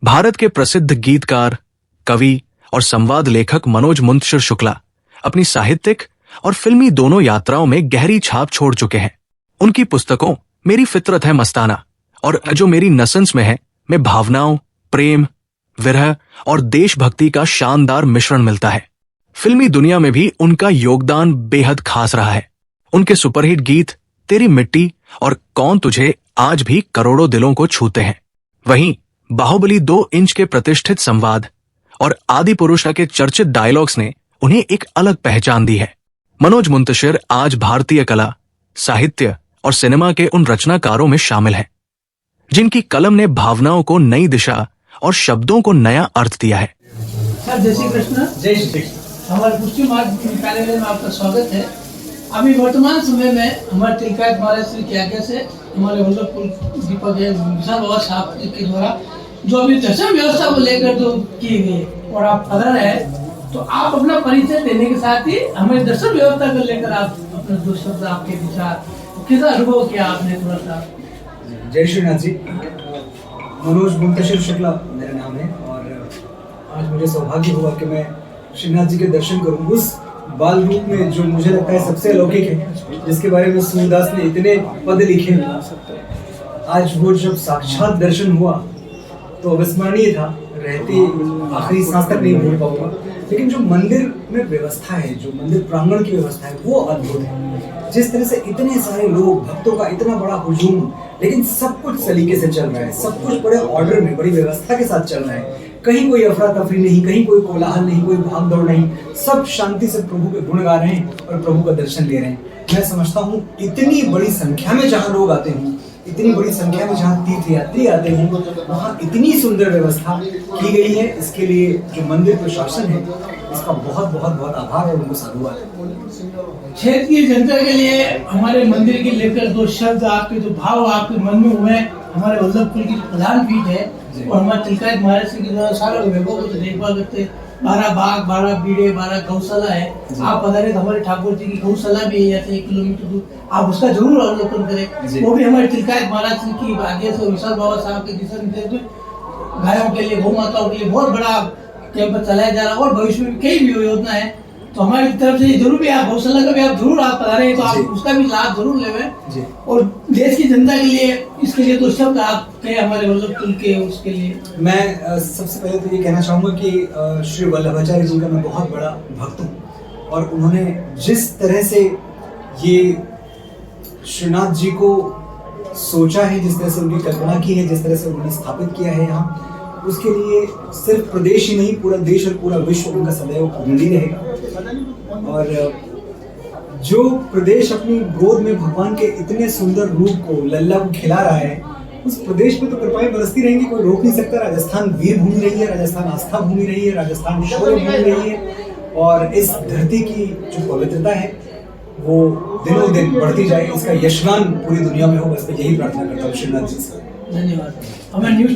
भारत के प्रसिद्ध गीतकार, कवि और संवाद लेखक मनोज मुंतशिर शुक्ला अपनी साहित्यिक और फिल्मी दोनों यात्राओं में गहरी छाप छोड़ चुके हैं। उनकी पुस्तकों मेरी फितरत है मस्ताना और जो मेरी नसन्स में है में भावनाओं, प्रेम, विरह और देशभक्ति का शानदार मिश्रण मिलता है। फिल्मी दुनिया में भी उनका योगदान बेहद खास रहा है। उनके सुपरहिट गीत तेरी मिट्टी और कौन तुझे आज भी करोड़ों दिलों को छूते हैं। वहीं बाहुबली 2 इंच के प्रतिष्ठित संवाद और आदि पुरुष के चर्चित डायलॉग्स ने उन्हें एक अलग पहचान दी है। मनोज मुंतशिर आज भारतीय कला, साहित्य और सिनेमा के उन रचनाकारों में शामिल हैं जिनकी कलम ने भावनाओं को नई दिशा और शब्दों को नया अर्थ दिया है। सर, जय श्री कृष्ण। जय श्री कृष्ण। हमारे पुष्टि मार्ग कार्यालय में आपका स्वागत है। अभी वर्तमान समय में हमारे तिलकायत महाराज श्री की आज्ञा से हमारे वल्लभ दीपक विशाल बाबा साहब के द्वारा जो अभी दर्शन व्यवस्था को लेकर जो की गई और आप पधार है, तो आप अपना परिचय देने के साथ ही हमारे दर्शन व्यवस्था को लेकर आप अपने दो शब्द, आपके विचार, कितना अनुभव किया आपने थोड़ा सा। जय श्रीनाथ जी। मनोज मुंतशिर शुक्ला मेरा नाम है और आज मुझे सौभाग्य हुआ कि मैं श्रीनाथ जी के दर्शन करूं उस बाल रूप में जो मुझे लगता है सबसे अलौकिक है, जिसके बारे में सूरदास ने इतने पद लिखे। आज वो जब साक्षात दर्शन हुआ तो अविस्मरणीय था, रहते आखिरी सांस तक नहीं भूल पाऊंगा। लेकिन जो मंदिर में व्यवस्था है, जो मंदिर प्रांगण की व्यवस्था है, वो अद्भुत है। जिस तरह से इतने सारे लोग, भक्तों का इतना बड़ा हुजूम, लेकिन सब कुछ सलीके से चल रहा है, सब कुछ बड़े ऑर्डर में, बड़ी व्यवस्था के साथ चल रहा है। कहीं कोई अफरा तफरी नहीं, कहीं कोई कोलाहल नहीं, कोई भाग दौड़ नहीं, सब शांति से प्रभु के गुण गा रहे हैं और प्रभु का दर्शन ले रहे हैं। मैं समझता हूँ इतनी बड़ी संख्या में जहाँ लोग आते हैं, इतनी बड़ी संख्या में जहाँ तीर्थयात्री आते हैं, वहाँ इतनी सुंदर व्यवस्था की गई है। इसके लिए जो मंदिर प्रशासन है, इसका बहुत बहुत बहुत आभार और उनको साधुवाद है। क्षेत्र की जनता के लिए हमारे मंदिर के लेकर दो शब्द, आपके जो भाव आपके मन में हुए, हमारे वल्लभ कुल की प्रधान पीठ है और हमारे तिलकायत महाराज के द्वारा सारा वैभव को देखभाल करते 12 बाग, 12 बीड़े, 12 गौशाला है। आप पधारे तो हमारे ठाकुर जी की गौशाला भी है, यहाँ से 1 किलोमीटर दूर, आप उसका जरूर अवलोकन करें। वो भी हमारे तिलकायत महाराज की आज्ञा से विशाल बाबा साहब के दिशा निर्देश में गायों के लिए, गौ माताओं के लिए बहुत बड़ा कैंप चलाया जा रहा है और भविष्य में कई भी योजना है। तो हमारी तरफ से जरूर भी आप गौशाला का भी आप जरूर आप पधारे तो आप उसका भी लाभ जरूर लेवे और देश की जनता के लिए इसके लिए तो शब्द आप कहे हमारे वल्लभ कुल के उसके लिए। मैं सबसे पहले तो ये कहना चाहूँगा कि श्री वल्लभाचार्य जी का मैं बहुत बड़ा भक्त हूँ और उन्होंने जिस तरह से ये श्रीनाथ जी को सोचा है, जिस तरह से उनकी कल्पना की है, जिस तरह से उन्होंने स्थापित किया है यहाँ, उसके लिए सिर्फ प्रदेश ही नहीं, पूरा देश और पूरा विश्व उनका सदैव ऋणी रहेगा। और जो प्रदेश अपनी गोद में भगवान के इतने सुंदर रूप को, लल्ला को खिला रहा है, उस प्रदेश में तो कृपाएं बरसती रहेंगी, कोई रोक नहीं सकता। राजस्थान वीर भूमि रही है, राजस्थान आस्था भूमि रही है, राजस्थान शौर्य भूमि रही है और इस धरती की जो पवित्रता है वो दिनों दिन बढ़ती जाए, इसका यशगान पूरी दुनिया में हो। बस मैं यही प्रार्थना करता हूँ श्रीनाथ जी से। धन्यवाद। हमें न्यूज